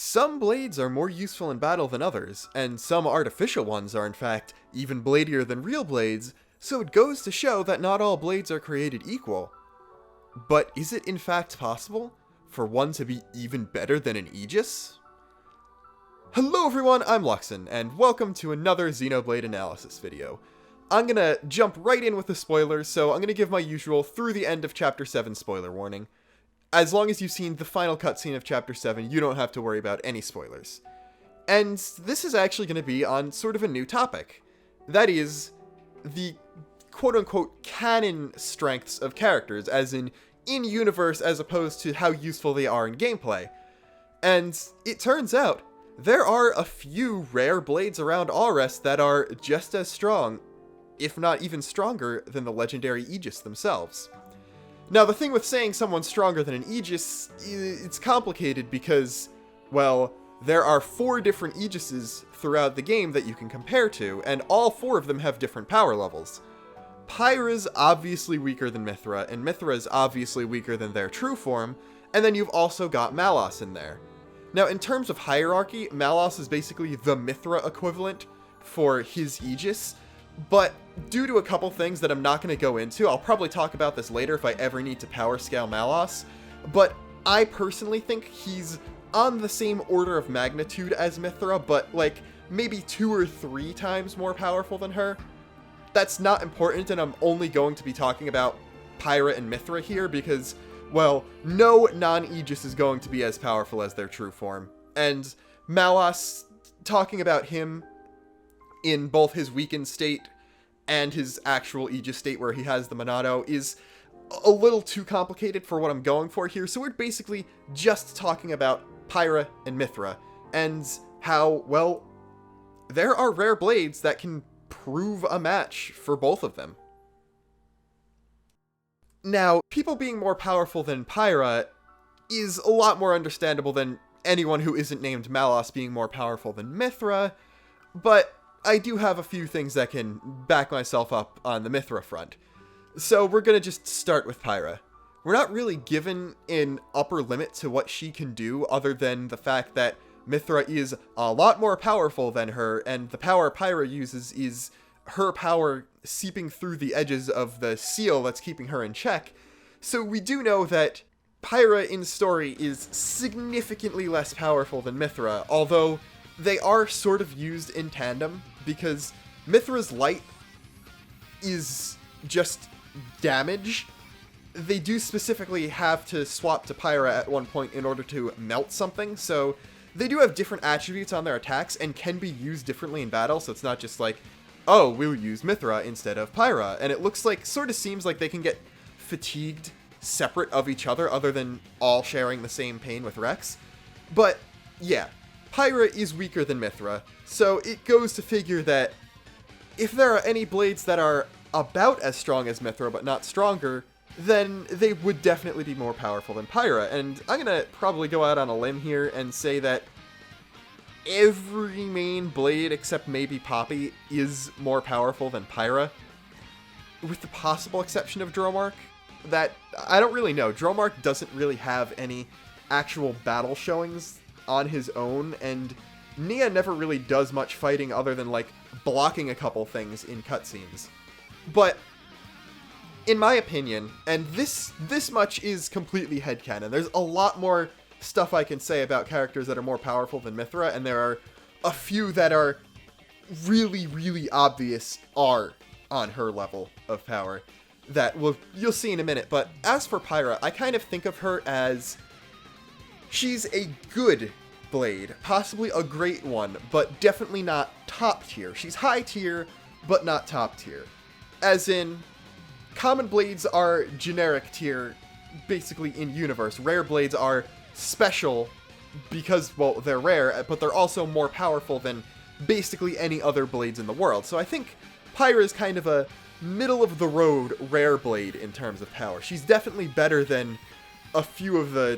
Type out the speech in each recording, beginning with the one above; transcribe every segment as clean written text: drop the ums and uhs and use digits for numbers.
Some blades are more useful in battle than others, and some artificial ones are in fact even bladier than real blades, so it goes to show that not all blades are created equal. But is it in fact possible for one to be even better than an Aegis? Hello everyone, I'm Luxon, and welcome to another Xenoblade analysis video. I'm gonna jump right in with the spoilers, so I'm gonna give my usual through the end of Chapter 7 spoiler warning. As long as you've seen the final cutscene of Chapter 7, you don't have to worry about any spoilers. And this is actually going to be on sort of a new topic. That is, the quote-unquote canon strengths of characters, as in-universe as opposed to how useful they are in gameplay. And it turns out, there are a few rare blades around Alrest that are just as strong, if not even stronger, than the legendary Aegis themselves. Now, the thing with saying someone's stronger than an Aegis, it's complicated because, well, there are 4 different Aegises throughout the game that you can compare to, and all 4 of them have different power levels. Pyrrha's obviously weaker than Mithra, and Mithra's obviously weaker than their true form, and then you've also got Malos in there. Now, in terms of hierarchy, Malos is basically the Mithra equivalent for his Aegis, but due to a couple things that I'm not going to go into, I'll probably talk about this later if I ever need to power scale Malos, but I personally think he's on the same order of magnitude as Mithra, but like maybe 2 or 3 times more powerful than her. That's not important, and I'm only going to be talking about Pyrrha and Mithra here because, well, no non-Aegis is going to be as powerful as their true form. And Malos, talking about him in both his weakened state and his actual Aegis state where he has the Monado is a little too complicated for what I'm going for here, so we're basically just talking about Pyrrha and Mithra, and how, well, there are rare blades that can prove a match for both of them. Now, people being more powerful than Pyrrha is a lot more understandable than anyone who isn't named Malos being more powerful than Mithra, but I do have a few things that can back myself up on the Mithra front. So we're gonna just start with Pyrrha. We're not really given an upper limit to what she can do other than the fact that Mithra is a lot more powerful than her, and the power Pyrrha uses is her power seeping through the edges of the seal that's keeping her in check. So we do know that Pyrrha in story is significantly less powerful than Mithra, although they are sort of used in tandem, because Mithra's light is just damage. They do specifically have to swap to Pyrrha at one point in order to melt something, so they do have different attributes on their attacks and can be used differently in battle, so it's not just like, oh, we'll use Mithra instead of Pyrrha, and it looks like, sort of seems like they can get fatigued separate of each other than all sharing the same pain with Rex. But, yeah. Pyrrha is weaker than Mithra, so it goes to figure that if there are any blades that are about as strong as Mithra but not stronger, then they would definitely be more powerful than Pyrrha. And I'm gonna probably go out on a limb here and say that every main blade except maybe Poppy is more powerful than Pyrrha, with the possible exception of Dromark. That, I don't really know. Dromark doesn't really have any actual battle showings on his own, and Nia never really does much fighting other than, like, blocking a couple things in cutscenes. But, in my opinion, and this much is completely headcanon, there's a lot more stuff I can say about characters that are more powerful than Mithra, and there are a few that are really, really obvious are on her level of power that you'll see in a minute. But as for Pyrrha, I kind of think of her as she's a good blade, possibly a great one, but definitely not top tier. She's high tier, but not top tier. As in, common blades are generic tier, basically in universe. Rare blades are special because, well, they're rare, but they're also more powerful than basically any other blades in the world. So I think Pyrrha is kind of a middle-of-the-road rare blade in terms of power. She's definitely better than a few of the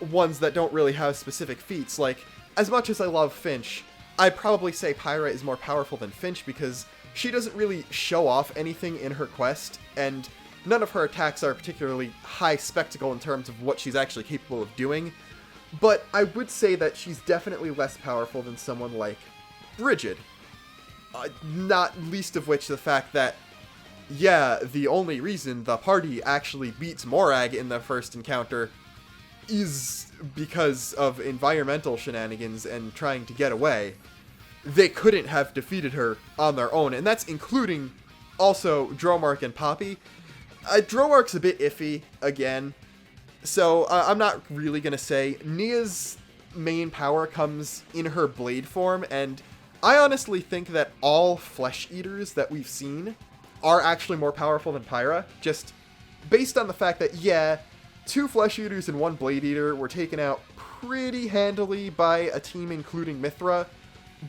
ones that don't really have specific feats. Like, as much as I love Finch, I'd probably say Pyrrha is more powerful than Finch because she doesn't really show off anything in her quest, and none of her attacks are particularly high spectacle in terms of what she's actually capable of doing. But I would say that she's definitely less powerful than someone like Bridget. Not least of which the fact that, yeah, the only reason the party actually beats Morag in the first encounter is because of environmental shenanigans and trying to get away. They couldn't have defeated her on their own, and that's including also Dromark and Poppy. Dromark's a bit iffy, again, so I'm not really going to say. Nia's main power comes in her blade form, and I honestly think that all flesh eaters that we've seen are actually more powerful than Pyrrha, just based on the fact that, yeah, 2 flesh eaters and 1 blade eater were taken out pretty handily by a team including Mithra,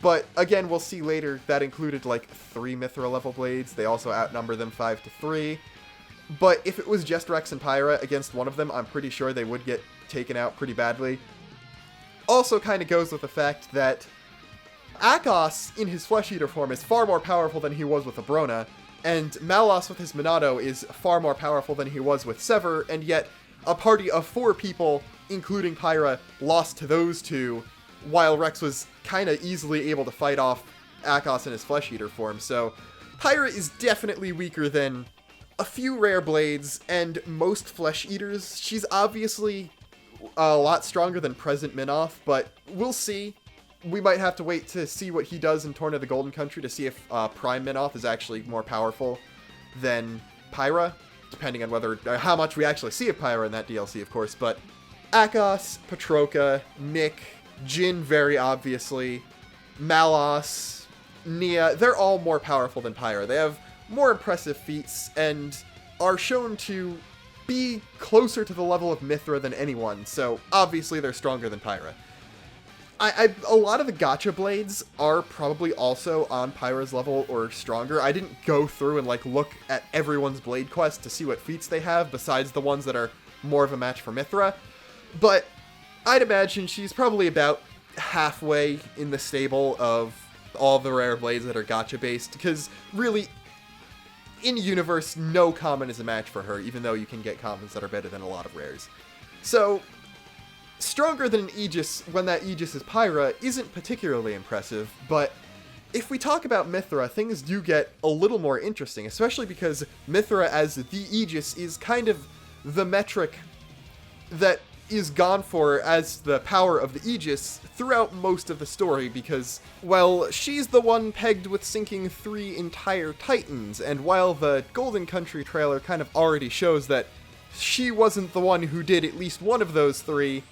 but again, we'll see later that included like 3 Mithra level blades. They also outnumber them 5-3. But if it was just Rex and Pyrrha against one of them, I'm pretty sure they would get taken out pretty badly. Also kind of goes with the fact that Akos in his Flesh Eater form is far more powerful than he was with Abrona, and Malos with his Monado is far more powerful than he was with Sever, and yet a party of 4 people, including Pyrrha, lost to those 2, while Rex was kind of easily able to fight off Akos in his Flesh Eater form. So Pyrrha is definitely weaker than a few rare blades and most Flesh Eaters. She's obviously a lot stronger than present Minoth, but we'll see. We might have to wait to see what he does in Torn of the Golden Country to see if Prime Minoth is actually more powerful than Pyrrha, depending on whether how much we actually see of Pyrrha in that DLC, of course. But Akos, Patroka, Nick, Jin very obviously, Malos, Nia, they're all more powerful than Pyrrha. They have more impressive feats and are shown to be closer to the level of Mithra than anyone, so obviously they're stronger than Pyrrha. A lot of the gacha blades are probably also on Pyrrha's level or stronger. I didn't go through and like look at everyone's blade quest to see what feats they have besides the ones that are more of a match for Mithra, but I'd imagine she's probably about halfway in the stable of all the rare blades that are gacha based, because really in-universe, no common is a match for her, even though you can get commons that are better than a lot of rares. So, stronger than an Aegis when that Aegis is Pyrrha isn't particularly impressive, but if we talk about Mithra, things do get a little more interesting, especially because Mithra as the Aegis is kind of the metric that is gone for as the power of the Aegis throughout most of the story, because, well, she's the one pegged with sinking 3 entire Titans, and while the Golden Country trailer kind of already shows that she wasn't the one who did at least one of those 3,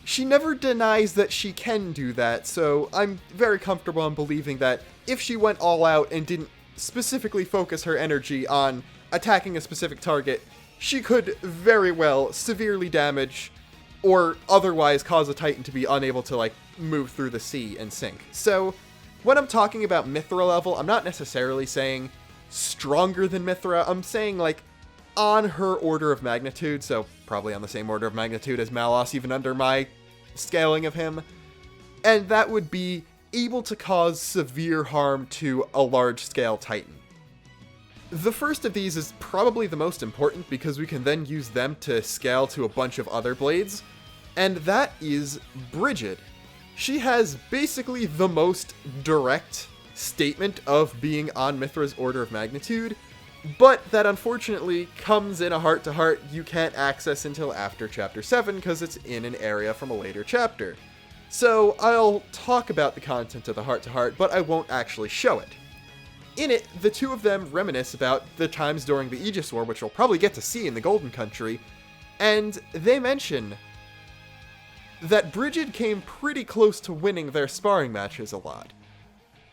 she never denies that she can do that, so I'm very comfortable in believing that if she went all out and didn't specifically focus her energy on attacking a specific target, she could very well severely damage or otherwise cause a Titan to be unable to, like, move through the sea and sink. So, when I'm talking about Mithra level, I'm not necessarily saying stronger than Mithra. I'm saying, like, on her order of magnitude, so probably on the same order of magnitude as Malos, even under my scaling of him. And that would be able to cause severe harm to a large-scale Titan. The first of these is probably the most important because we can then use them to scale to a bunch of other blades, and that is Bridget. She has basically the most direct statement of being on Mithra's order of magnitude, but that unfortunately comes in a heart-to-heart you can't access until after Chapter 7 because it's in an area from a later chapter. So I'll talk about the content of the heart-to-heart, but I won't actually show it. In it, the two of them reminisce about the times during the Aegis War, which we'll probably get to see in the Golden Country, and they mention that Bridget came pretty close to winning their sparring matches a lot.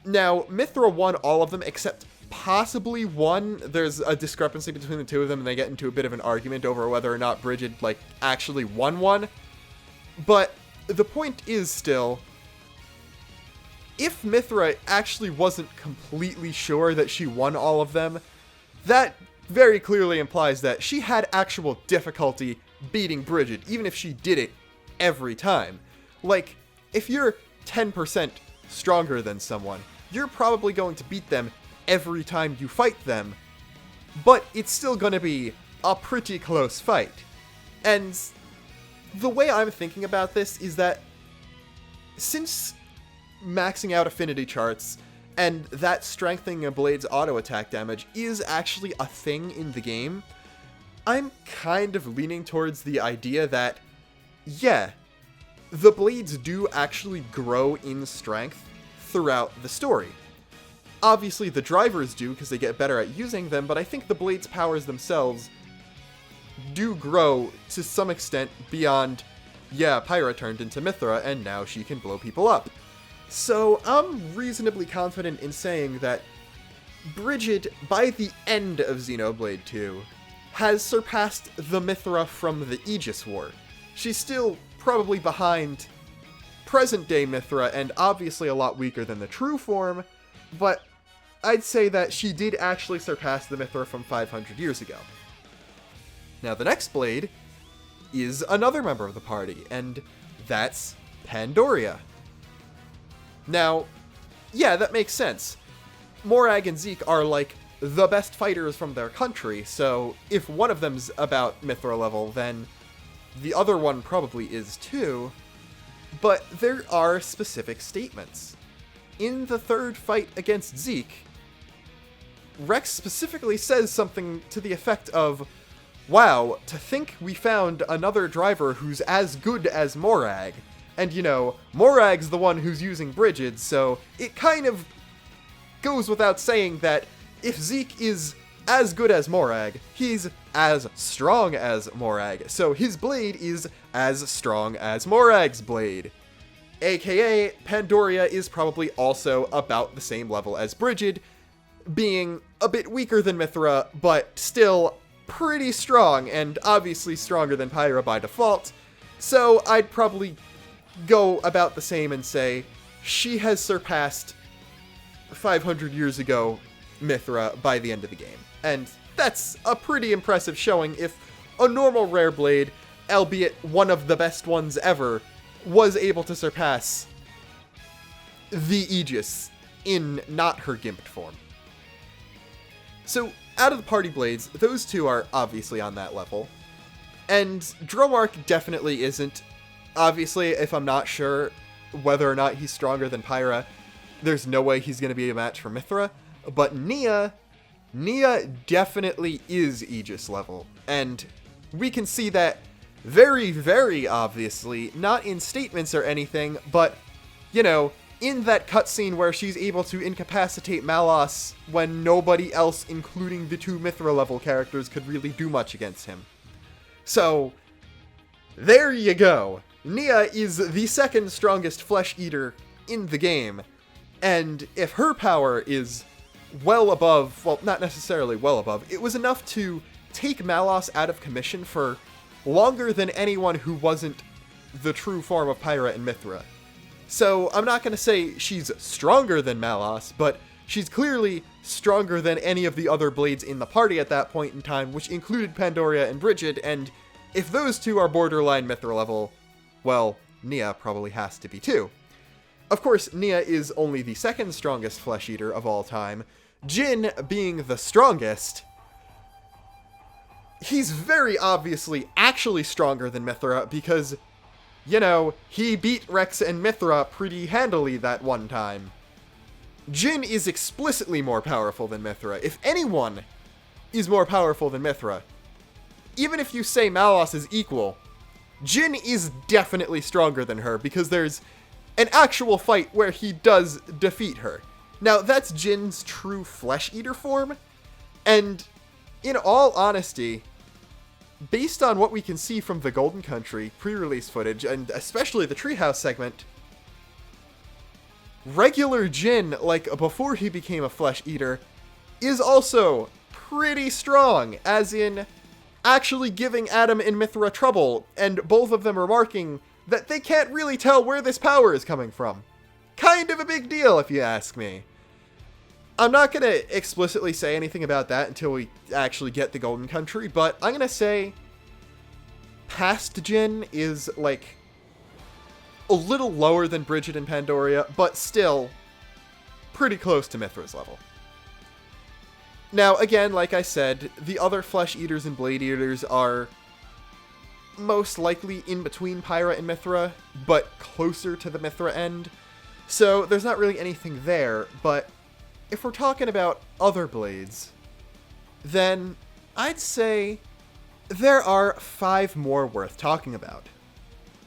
Now, Mithra won all of them except possibly one. There's a discrepancy between the two of them, and they get into a bit of an argument over whether or not Bridget, like, actually won one. But the point is still, if Mithra actually wasn't completely sure that she won all of them, that very clearly implies that she had actual difficulty beating Bridget, even if she did it every time. Like, if you're 10% stronger than someone, you're probably going to beat them every time you fight them, but it's still gonna be a pretty close fight. And the way I'm thinking about this is that since maxing out affinity charts and that strengthening a blade's auto attack damage is actually a thing in the game, I'm kind of leaning towards the idea that, yeah, the blades do actually grow in strength throughout the story. Obviously, the drivers do because they get better at using them, but I think the blades' powers themselves do grow to some extent beyond, yeah, Pyrrha turned into Mithra and now she can blow people up. So I'm reasonably confident in saying that Bridget, by the end of Xenoblade 2, has surpassed the Mithra from the Aegis War. She's still probably behind present-day Mithra and obviously a lot weaker than the true form, but I'd say that she did actually surpass the Mithra from 500 years ago. Now the next blade is another member of the party, and that's Pandora. Now, yeah, that makes sense. Morag and Zeke are like the best fighters from their country, so if one of them's about Mithra level, then the other one probably is too. But there are specific statements. In the third fight against Zeke, Rex specifically says something to the effect of, "Wow, to think we found another driver who's as good as Morag." And, you know, Morag's the one who's using Bridget, so it kind of goes without saying that if Zeke is as good as Morag, he's as strong as Morag, so his blade is as strong as Morag's blade. AKA, Pandora is probably also about the same level as Bridget, being a bit weaker than Mithra, but still pretty strong, and obviously stronger than Pyrrha by default, so I'd probably go about the same and say she has surpassed 500 years ago Mithra by the end of the game. And that's a pretty impressive showing if a normal rare blade, albeit one of the best ones ever, was able to surpass the Aegis in not her gimped form. So, out of the party blades, those two are obviously on that level. And Dromark definitely isn't. Obviously, if I'm not sure whether or not he's stronger than Pyrrha, there's no way he's going to be a match for Mithra. But Nia definitely is Aegis level. And we can see that very, very obviously, not in statements or anything, but, you know, in that cutscene where she's able to incapacitate Malos when nobody else, including the two Mithra level characters, could really do much against him. So, there you go. Nia is the second strongest flesh eater in the game, and if her power is well above, well, not necessarily well above, it was enough to take Malos out of commission for longer than anyone who wasn't the true form of Pyrrha and Mithra. So I'm not going to say she's stronger than Malos, but she's clearly stronger than any of the other blades in the party at that point in time, which included Pandora and Bridget, and if those two are borderline Mithra level, well, Nia probably has to be too. Of course, Nia is only the second strongest flesh eater of all time. Jin being the strongest, he's very obviously actually stronger than Mithra because, you know, he beat Rex and Mithra pretty handily that one time. Jin is explicitly more powerful than Mithra. If anyone is more powerful than Mithra, even if you say Malos is equal, Jin is definitely stronger than her because there's an actual fight where he does defeat her. Now, that's Jin's true flesh eater form, and in all honesty, based on what we can see from the Golden Country pre-release footage, and especially the Treehouse segment, regular Jin, like before he became a flesh eater, is also pretty strong, as in actually giving Adam and Mithra trouble, and both of them remarking that they can't really tell where this power is coming from. Kind of a big deal, if you ask me. I'm not going to explicitly say anything about that until we actually get the Golden Country, but I'm going to say past Jin is, like, a little lower than Bridget and Pandora, but still pretty close to Mithra's level. Now, again, like I said, the other Flesh Eaters and Blade Eaters are most likely in between Pyrrha and Mithra, but closer to the Mithra end. So there's not really anything there, but if we're talking about other blades, then I'd say there are 5 more worth talking about.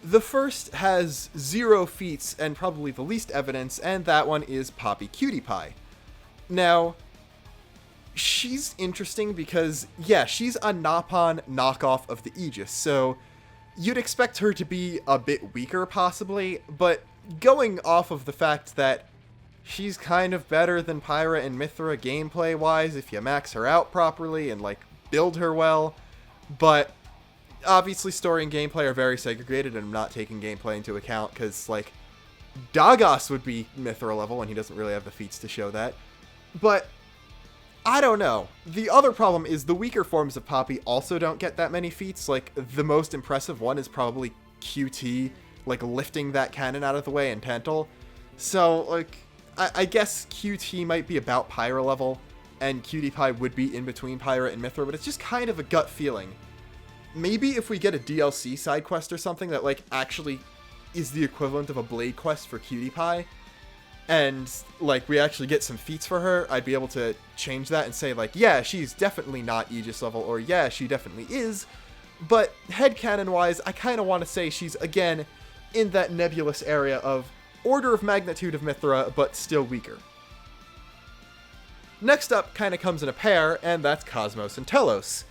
The first has 0 feats and probably the least evidence, and that one is Poppy Cutie Pie. Now, she's interesting because, yeah, she's a Napon knockoff of the Aegis, so you'd expect her to be a bit weaker possibly, but going off of the fact that she's kind of better than Pyrrha and Mithra gameplay-wise if you max her out properly and, like, build her well, but obviously story and gameplay are very segregated, and I'm not taking gameplay into account because, like, Dagos would be Mithra level and he doesn't really have the feats to show that. But I don't know. The other problem is the weaker forms of Poppy also don't get that many feats. Like, the most impressive one is probably QT, like, lifting that cannon out of the way in Tantal. So, like, I guess QT might be about Pyrrha level, and Cutie Pie would be in between Pyrrha and Mithra, but it's just kind of a gut feeling. Maybe if we get a DLC side quest or something that, like, actually is the equivalent of a blade quest for Cutie Pie, and, like, we actually get some feats for her, I'd be able to change that and say, like, yeah, she's definitely not Aegis level, or yeah, she definitely is, but headcanon-wise, I kind of want to say she's, again, in that nebulous area of order of magnitude of Mithra, but still weaker. Next up kind of comes in a pair, and that's Kos-mos and Telos.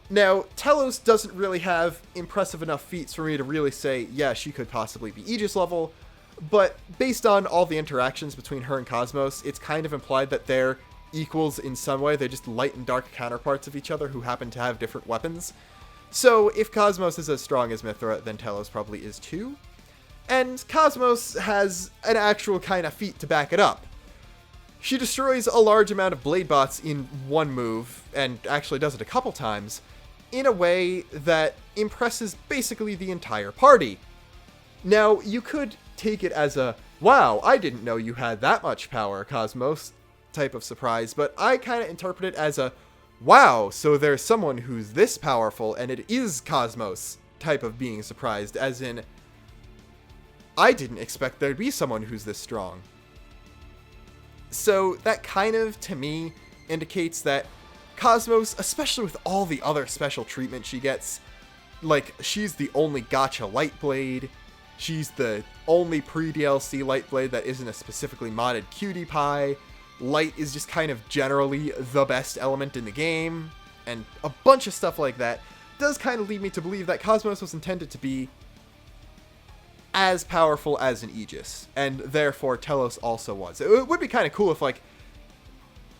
Now, Telos doesn't really have impressive enough feats for me to really say, yeah, she could possibly be Aegis level, but based on all the interactions between her and Kos-mos, it's kind of implied that they're equals in some way. They're just light and dark counterparts of each other who happen to have different weapons. So if Kos-mos is as strong as Mithra, then Telos probably is too. And Kos-mos has an actual kind of feat to back it up. She destroys a large amount of blade bots in one move, and actually does it a couple times, in a way that impresses basically the entire party. Now, you could take it as a, wow, I didn't know you had that much power, Kos-mos, type of surprise, but I kind of interpret it as a, wow, so there's someone who's this powerful, and it is Kos-mos type of being surprised, as in, I didn't expect there'd be someone who's this strong. So that kind of, to me, indicates that Kos-mos, especially with all the other special treatment she gets, like, she's the only gacha light blade, she's the only pre-DLC light blade that isn't a specifically modded Cutie Pie, light is just kind of generally the best element in the game, and a bunch of stuff like that does kind of lead me to believe that Kos-mos was intended to be as powerful as an Aegis, and therefore Telos also was. It would be kind of cool if, like,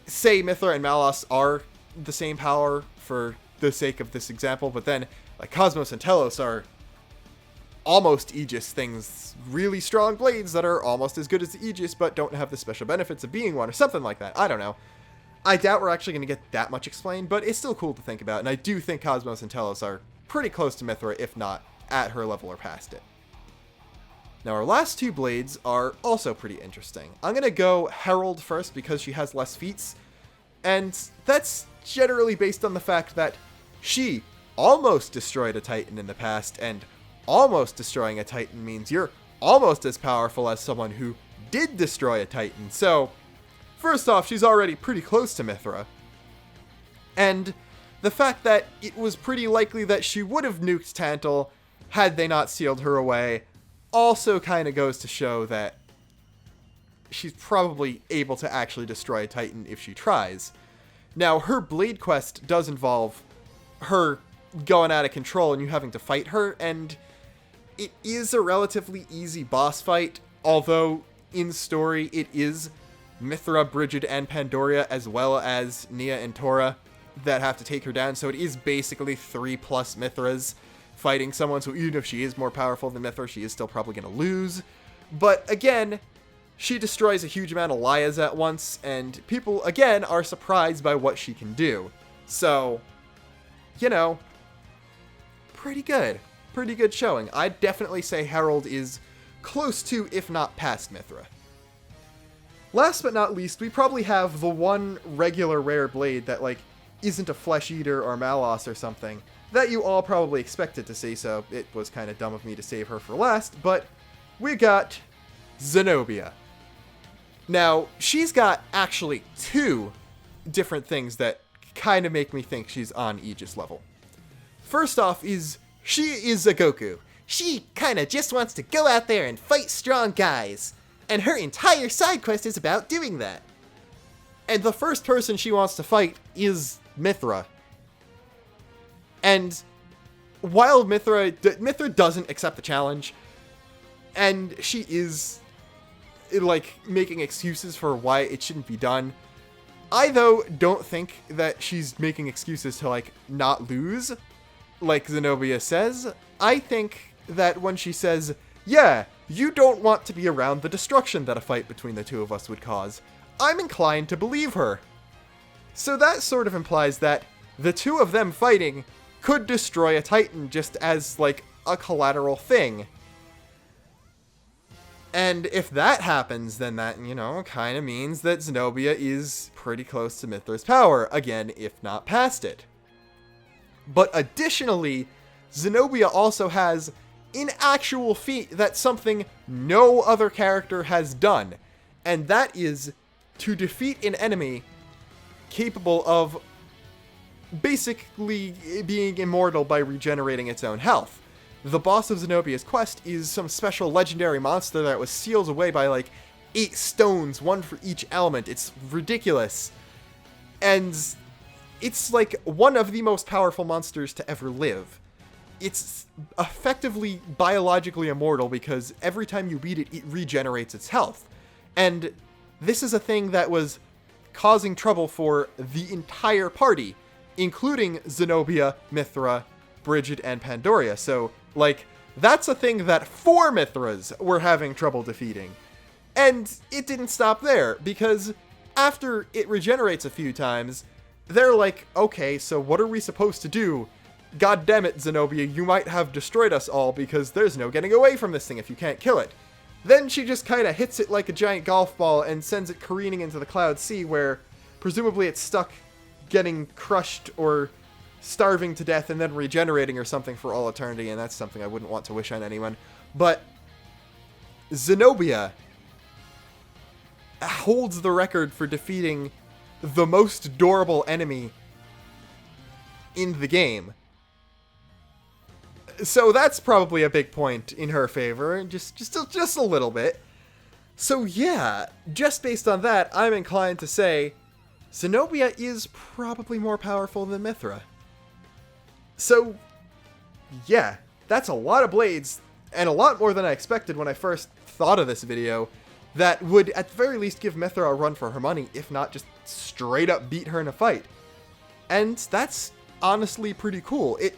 say Mithra and Malos are the same power for the sake of this example, but then, like, Kos-mos and Telos are almost Aegis things, really strong blades that are almost as good as the Aegis, but don't have the special benefits of being one, or something like that. I don't know. I doubt we're actually going to get that much explained, but it's still cool to think about, and I do think Kos-mos and Telos are pretty close to Mithra, if not at her level or past it. Now, our last 2 blades are also pretty interesting. I'm going to go Herald first because she has less feats, and that's generally based on the fact that she almost destroyed a Titan in the past, and almost destroying a Titan means you're almost as powerful as someone who did destroy a Titan. So, first off, she's already pretty close to Mithra. And the fact that it was pretty likely that she would have nuked Tantal had they not sealed her away also kind of goes to show that she's probably able to actually destroy a Titan if she tries. Now, her Blade quest does involve her going out of control and you having to fight her, and it is a relatively easy boss fight, although in story it is Mithra, Bridget, and Pandora, as well as Nia and Tora that have to take her down, so it is basically 3+ Mithras fighting someone, so even if she is more powerful than Mithra, she is still probably going to lose. But again, she destroys a huge amount of Lias at once, and people, again, are surprised by what she can do. So, you know, pretty good. Pretty good showing. I'd definitely say Herald is close to, if not past, Mithra. Last but not least, we probably have the one regular rare blade that, like, isn't a Flesh Eater or Malos or something, that you all probably expected to see, so it was kind of dumb of me to save her for last, but we got Zenobia. Now, she's got actually 2 different things that kind of make me think she's on Aegis level. First off is, she is a Goku. She kind of just wants to go out there and fight strong guys, and her entire side quest is about doing that. And the first person she wants to fight is Mithra. And while Mithra doesn't accept the challenge, and she is, like, making excuses for why it shouldn't be done, I, though, don't think that she's making excuses to, like, not lose, like Zenobia says. I think that when she says, yeah, you don't want to be around the destruction that a fight between the two of us would cause, I'm inclined to believe her. So that sort of implies that the two of them fighting could destroy a Titan just as, like, a collateral thing. And if that happens, then that, you know, kind of means that Zenobia is pretty close to Mithra's power, again, if not past it. But additionally, Zenobia also has an actual feat that's something no other character has done, and that is to defeat an enemy capable of basically being immortal by regenerating its own health. The boss of Zenobia's quest is some special legendary monster that was sealed away by like 8 stones, 1 for each element. It's ridiculous. And it's like one of the most powerful monsters to ever live. It's effectively biologically immortal because every time you beat it, it regenerates its health. And this is a thing that was causing trouble for the entire party, including Zenobia, Mithra, Bridget, and Pandora. So, like, that's a thing that 4 Mithras were having trouble defeating. And it didn't stop there, because after it regenerates a few times, they're like, okay, so what are we supposed to do? God damn it, Zenobia, you might have destroyed us all because there's no getting away from this thing if you can't kill it. Then she just kind of hits it like a giant golf ball and sends it careening into the Cloud Sea, where presumably it's stuck getting crushed or starving to death and then regenerating or something for all eternity, and that's something I wouldn't want to wish on anyone. But Zenobia holds the record for defeating the most durable enemy in the game. So that's probably a big point in her favor, just a little bit. So yeah, just based on that, I'm inclined to say Zenobia is probably more powerful than Mithra. So yeah, that's a lot of blades, and a lot more than I expected when I first thought of this video, that would at the very least give Mithra a run for her money, if not just straight up beat her in a fight. And that's honestly pretty cool. It,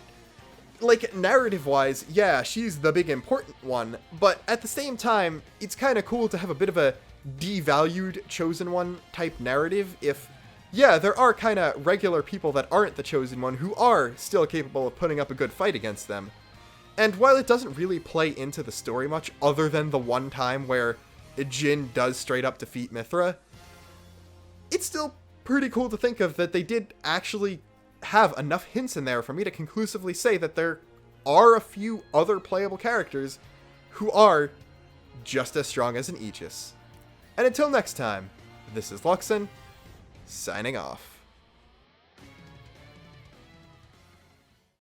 like, narrative-wise, yeah, she's the big important one, but at the same time, it's kind of cool to have a bit of a devalued Chosen One type narrative if, yeah, there are kind of regular people that aren't the Chosen One who are still capable of putting up a good fight against them. And while it doesn't really play into the story much, other than the one time where Jin does straight up defeat Mithra, it's still pretty cool to think of that they did actually have enough hints in there for me to conclusively say that there are a few other playable characters who are just as strong as an Aegis. And until next time, this is Luxon, signing off.